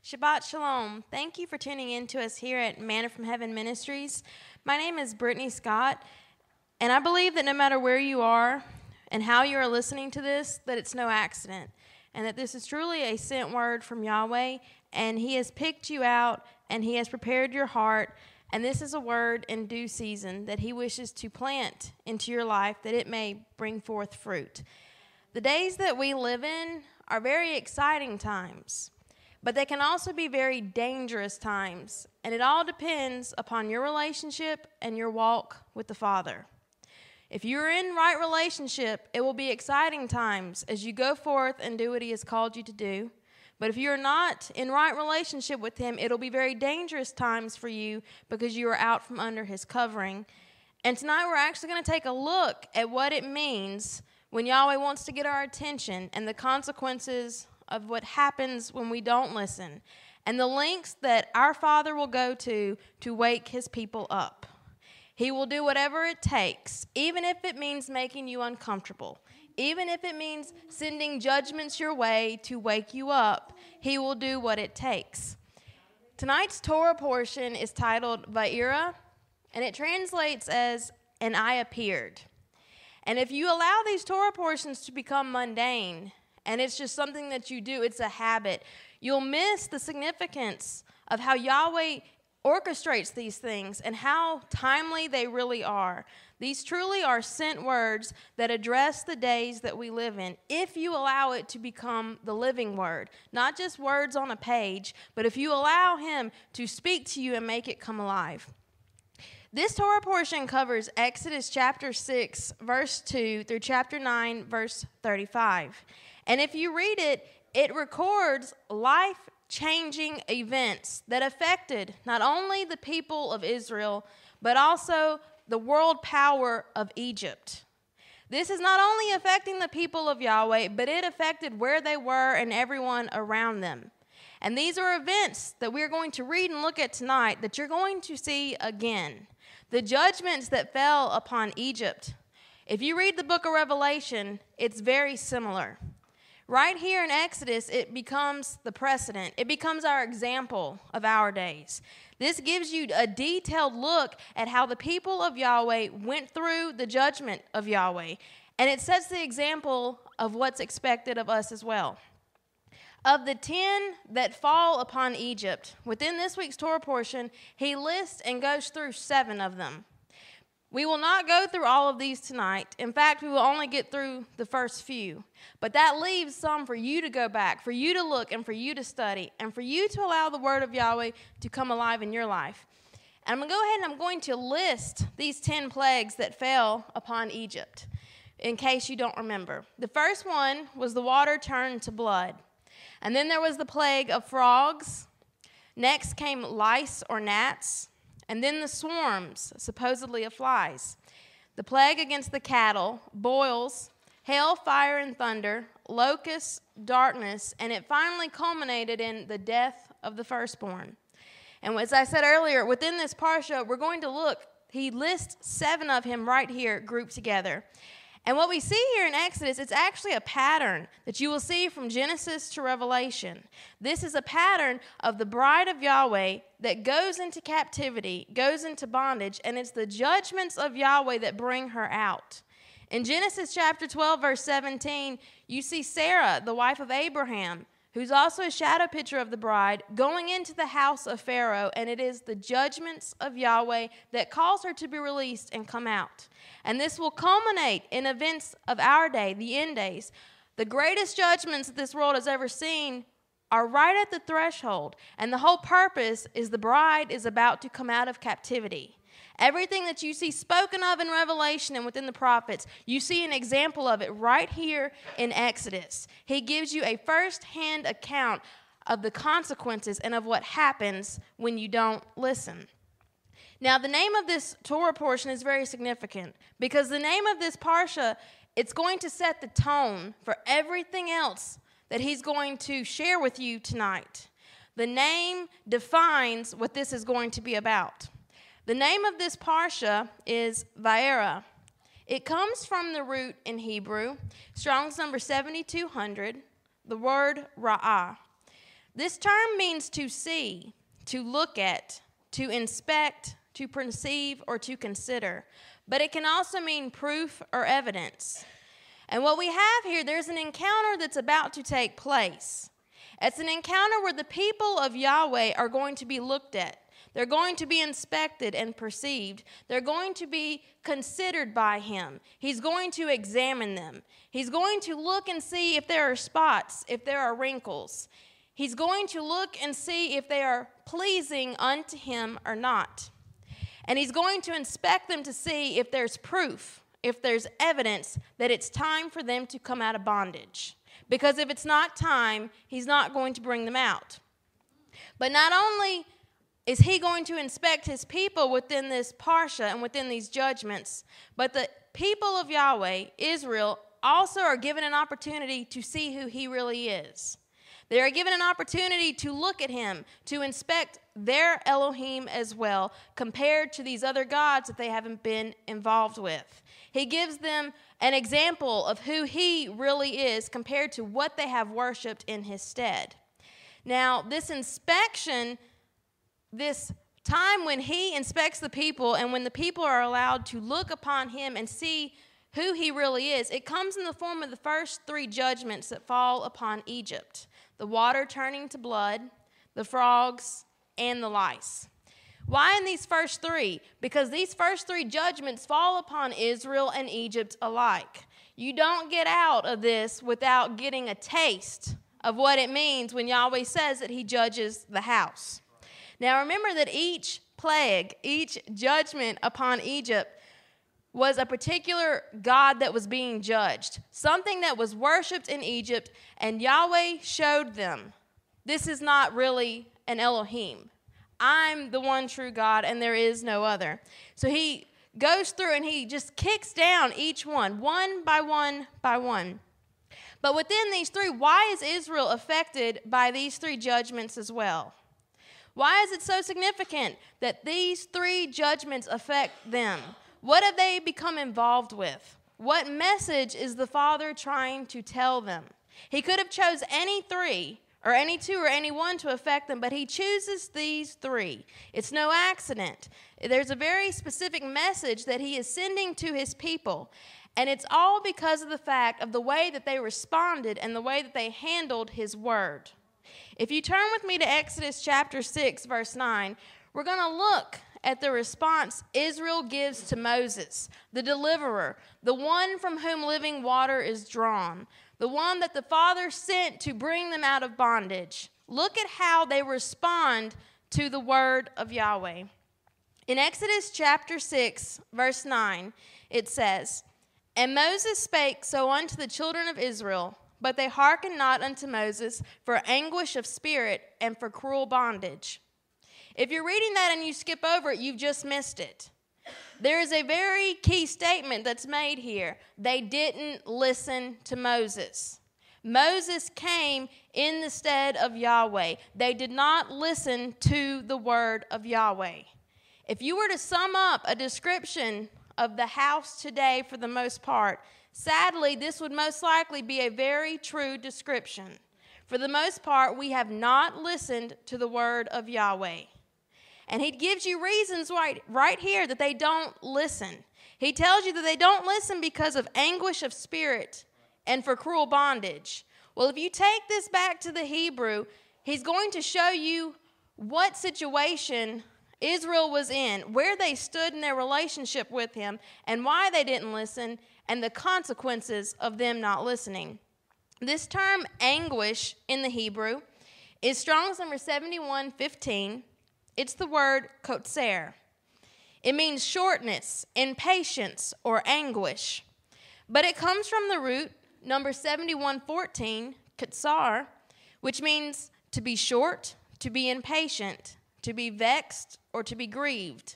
Shabbat Shalom. Thank you for tuning in to us here at Manna from Heaven Ministries. My name is Brittany Scott, and I believe that no matter where you are and how you are listening to this, that it's no accident, and that this is truly a sent word from Yahweh, and He has picked you out, and He has prepared your heart, and this is a word in due season that He wishes to plant into your life that it may bring forth fruit. The days that we live in are very exciting times, but they can also be very dangerous times, and it all depends upon your relationship and your walk with the Father. If you're in right relationship, it will be exciting times as you go forth and do what He has called you to do. But if you're not in right relationship with Him, it'll be very dangerous times for you because you are out from under His covering. And tonight we're actually going to take a look at what it means when Yahweh wants to get our attention and the consequences of what happens when we don't listen, and the lengths that our Father will go to wake His people up. He will do whatever it takes, even if it means making you uncomfortable, even if it means sending judgments your way to wake you up. He will do what it takes. Tonight's Torah portion is titled Va'era, and it translates as, "And I appeared." And if you allow these Torah portions to become mundane, and it's just something that you do, it's a habit, you'll miss the significance of how Yahweh orchestrates these things and how timely they really are. These truly are sent words that address the days that we live in, if you allow it to become the living word, not just words on a page, but if you allow Him to speak to you and make it come alive. This Torah portion covers Exodus chapter 6, verse 2 through chapter 9, verse 35. And if you read it, it records life-changing events that affected not only the people of Israel, but also the world power of Egypt. This is not only affecting the people of Yahweh, but it affected where they were and everyone around them. And these are events that we're going to read and look at tonight that you're going to see again. The judgments that fell upon Egypt. If you read the book of Revelation, it's very similar. Right here in Exodus, it becomes the precedent. It becomes our example of our days. This gives you a detailed look at how the people of Yahweh went through the judgment of Yahweh. And it sets the example of what's expected of us as well. Of the 10 that fall upon Egypt, within this week's Torah portion, he lists and goes through 7 of them. We will not go through all of these tonight. In fact, we will only get through the first few. But that leaves some for you to go back, for you to look, and for you to study, and for you to allow the word of Yahweh to come alive in your life. And I'm going to go ahead and I'm going to list these 10 plagues that fell upon Egypt, in case you don't remember. The first one was the water turned to blood. And then there was the plague of frogs. Next came lice or gnats. And then the swarms, supposedly of flies. The plague against the cattle, boils, hail, fire, and thunder, locusts, darkness, and it finally culminated in the death of the firstborn. And as I said earlier, within this parsha, we're going to look. He lists 7 of him right here grouped together. And what we see here in Exodus, it's actually a pattern that you will see from Genesis to Revelation. This is a pattern of the bride of Yahweh that goes into captivity, goes into bondage, and it's the judgments of Yahweh that bring her out. In Genesis chapter 12, verse 17, you see Sarah, the wife of Abraham, who's also a shadow picture of the bride, going into the house of Pharaoh, and it is the judgments of Yahweh that cause her to be released and come out. And this will culminate in events of our day, the end days. The greatest judgments that this world has ever seen are right at the threshold, and the whole purpose is the bride is about to come out of captivity. Everything that you see spoken of in Revelation and within the prophets, you see an example of it right here in Exodus. He gives you a first-hand account of the consequences and of what happens when you don't listen. Now, the name of this Torah portion is very significant because the name of this parsha, it's going to set the tone for everything else that he's going to share with you tonight. The name defines what this is going to be about. The name of this parsha is Va'era. It comes from the root in Hebrew, Strong's number 7200, the word ra'ah. This term means to see, to look at, to inspect, to perceive, or to consider. But it can also mean proof or evidence. And what we have here, there's an encounter that's about to take place. It's an encounter where the people of Yahweh are going to be looked at. They're going to be inspected and perceived. They're going to be considered by him. He's going to examine them. He's going to look and see if there are spots, if there are wrinkles. He's going to look and see if they are pleasing unto him or not. And he's going to inspect them to see if there's proof, if there's evidence that it's time for them to come out of bondage. Because if it's not time, he's not going to bring them out. But not only is he going to inspect his people within this parsha and within these judgments, but the people of Yahweh, Israel, also are given an opportunity to see who he really is. They are given an opportunity to look at him, to inspect their Elohim as well, compared to these other gods that they haven't been involved with. He gives them an example of who he really is compared to what they have worshipped in his stead. Now, this inspection, this time when he inspects the people and when the people are allowed to look upon him and see who he really is, it comes in the form of the first three judgments that fall upon Egypt: the water turning to blood, the frogs, and the lice. Why in these first three? Because these first three judgments fall upon Israel and Egypt alike. You don't get out of this without getting a taste of what it means when Yahweh says that he judges the house. Now remember that each plague, each judgment upon Egypt was a particular god that was being judged, something that was worshipped in Egypt, and Yahweh showed them, this is not really an Elohim. I'm the one true God, and there is no other. So he goes through and he just kicks down each one by one by one. But within these three, why is Israel affected by these three judgments as well? Why is it so significant that these three judgments affect them? What have they become involved with? What message is the Father trying to tell them? He could have chose any three, or any two, or any one to affect them, but he chooses these three. It's no accident. There's a very specific message that he is sending to his people, and it's all because of the fact of the way that they responded and the way that they handled his word. If you turn with me to Exodus chapter 6, verse 9, we're going to look at the response Israel gives to Moses, the deliverer, the one from whom living water is drawn, the one that the Father sent to bring them out of bondage. Look at how they respond to the word of Yahweh. In Exodus chapter 6, verse 9, it says, "And Moses spake so unto the children of Israel, but they hearkened not unto Moses for anguish of spirit and for cruel bondage." If you're reading that and you skip over it, you've just missed it. There is a very key statement that's made here. They didn't listen to Moses. Moses came in the stead of Yahweh. They did not listen to the word of Yahweh. If you were to sum up a description of the house today for the most part, sadly, this would most likely be a very true description. For the most part, we have not listened to the word of Yahweh. And he gives you reasons right here that they don't listen. He tells you that they don't listen because of anguish of spirit and for cruel bondage. Well, if you take this back to the Hebrew, he's going to show you what situation Israel was in, where they stood in their relationship with him, and why they didn't listen, and the consequences of them not listening. This term anguish in the Hebrew is Strong's number 7115. It's the word kotzer. It means shortness, impatience, or anguish. But it comes from the root, number 7114, katsar, which means to be short, to be impatient, to be vexed, or to be grieved.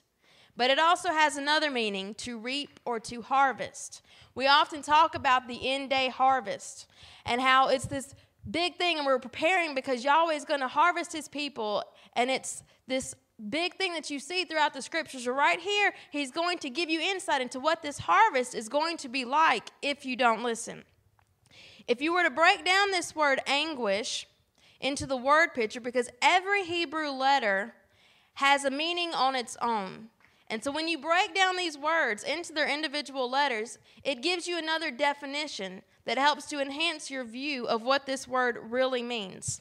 But it also has another meaning, to reap or to harvest. We often talk about the end-day harvest and how it's this big thing, and we're preparing because Yahweh is going to harvest his people, and it's this big thing that you see throughout the scriptures. Right here, he's going to give you insight into what this harvest is going to be like if you don't listen. If you were to break down this word anguish, into the word picture because every Hebrew letter has a meaning on its own. And so when you break down these words into their individual letters, it gives you another definition that helps to enhance your view of what this word really means.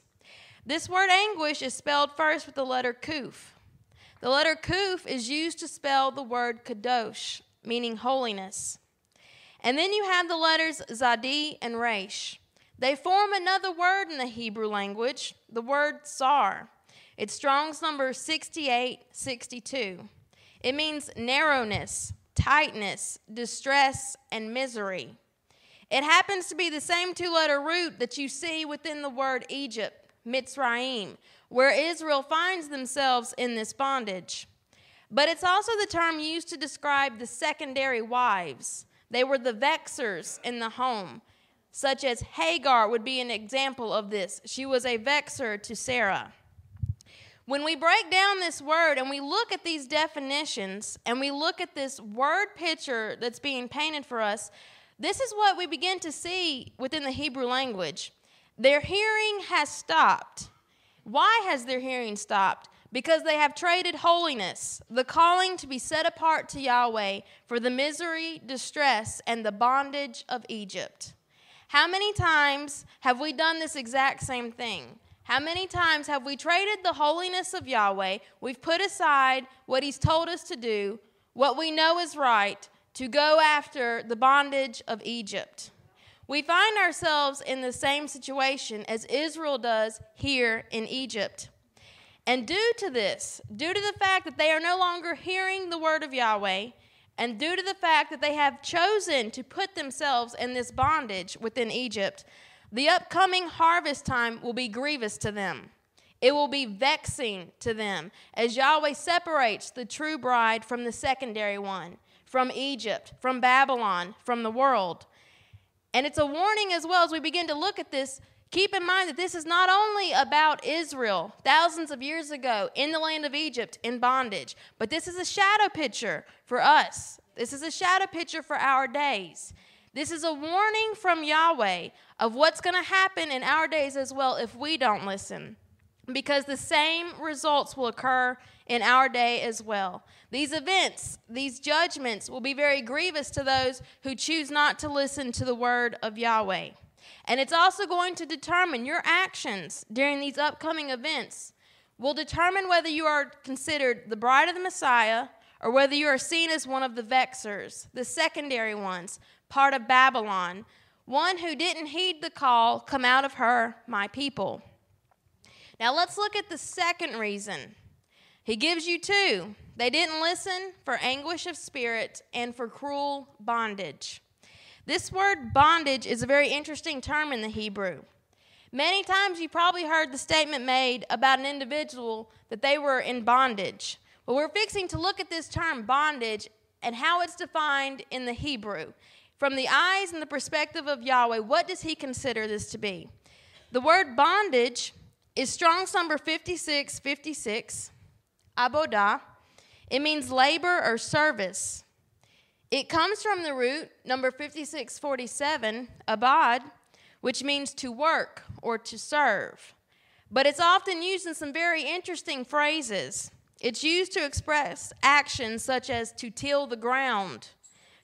This word anguish is spelled first with the letter kuf. The letter kuf is used to spell the word kadosh, meaning holiness. And then you have the letters zadi and resh. They form another word in the Hebrew language, the word sar. It's Strong's number 6862. It means narrowness, tightness, distress, and misery. It happens to be the same two-letter root that you see within the word Egypt, Mitzrayim, where Israel finds themselves in this bondage. But it's also the term used to describe the secondary wives. They were the vexers in the home, such as Hagar would be an example of this. She was a vexer to Sarah. When we break down this word and we look at these definitions and we look at this word picture that's being painted for us, this is what we begin to see within the Hebrew language. Their hearing has stopped. Why has their hearing stopped? Because they have traded holiness, the calling to be set apart to Yahweh, for the misery, distress, and the bondage of Egypt. How many times have we done this exact same thing? How many times have we traded the holiness of Yahweh? We've put aside what He's told us to do, what we know is right, to go after the bondage of Egypt. We find ourselves in the same situation as Israel does here in Egypt. And due to this, due to the fact that they are no longer hearing the word of Yahweh, and due to the fact that they have chosen to put themselves in this bondage within Egypt, the upcoming harvest time will be grievous to them. It will be vexing to them as Yahweh separates the true bride from the secondary one, from Egypt, from Babylon, from the world. And it's a warning as well as we begin to look at this. Keep in mind that this is not only about Israel thousands of years ago in the land of Egypt in bondage, but this is a shadow picture for us. This is a shadow picture for our days. This is a warning from Yahweh of what's going to happen in our days as well if we don't listen, because the same results will occur in our day as well. These events, these judgments will be very grievous to those who choose not to listen to the word of Yahweh. And it's also going to determine your actions during these upcoming events will determine whether you are considered the bride of the Messiah or whether you are seen as one of the vexers, the secondary ones, part of Babylon, one who didn't heed the call, come out of her, my people. Now let's look at the second reason. He gives you two. They didn't listen for anguish of spirit and for cruel bondage. This word bondage is a very interesting term in the Hebrew. Many times you probably heard the statement made about an individual that they were in bondage. Well, we're fixing to look at this term bondage and how it's defined in the Hebrew. From the eyes and the perspective of Yahweh, what does He consider this to be? The word bondage is Strong's number 5656, abodah. It means labor or service. It comes from the root, number 5647, abad, which means to work or to serve. But it's often used in some very interesting phrases. It's used to express actions such as to till the ground,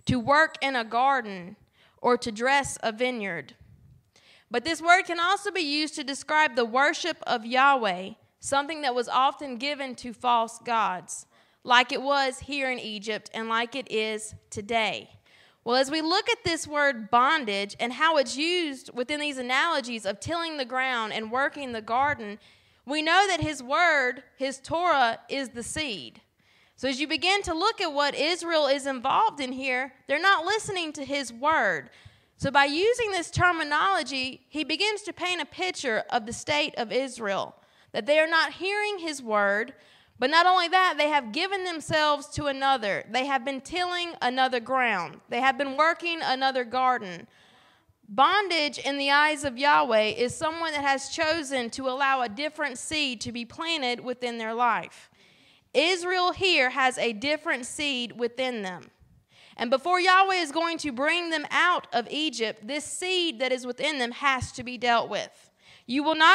to work in a garden, or to dress a vineyard. But this word can also be used to describe the worship of Yahweh, something that was often given to false gods, like it was here in Egypt and like it is today. Well, as we look at this word bondage and how it's used within these analogies of tilling the ground and working the garden, we know that His word, His Torah, is the seed. So as you begin to look at what Israel is involved in here, they're not listening to His word. So by using this terminology, he begins to paint a picture of the state of Israel, that they are not hearing His word, but not only that, they have given themselves to another. They have been tilling another ground. They have been working another garden. Bondage in the eyes of Yahweh is someone that has chosen to allow a different seed to be planted within their life. Israel here has a different seed within them. And before Yahweh is going to bring them out of Egypt, this seed that is within them has to be dealt with. You will not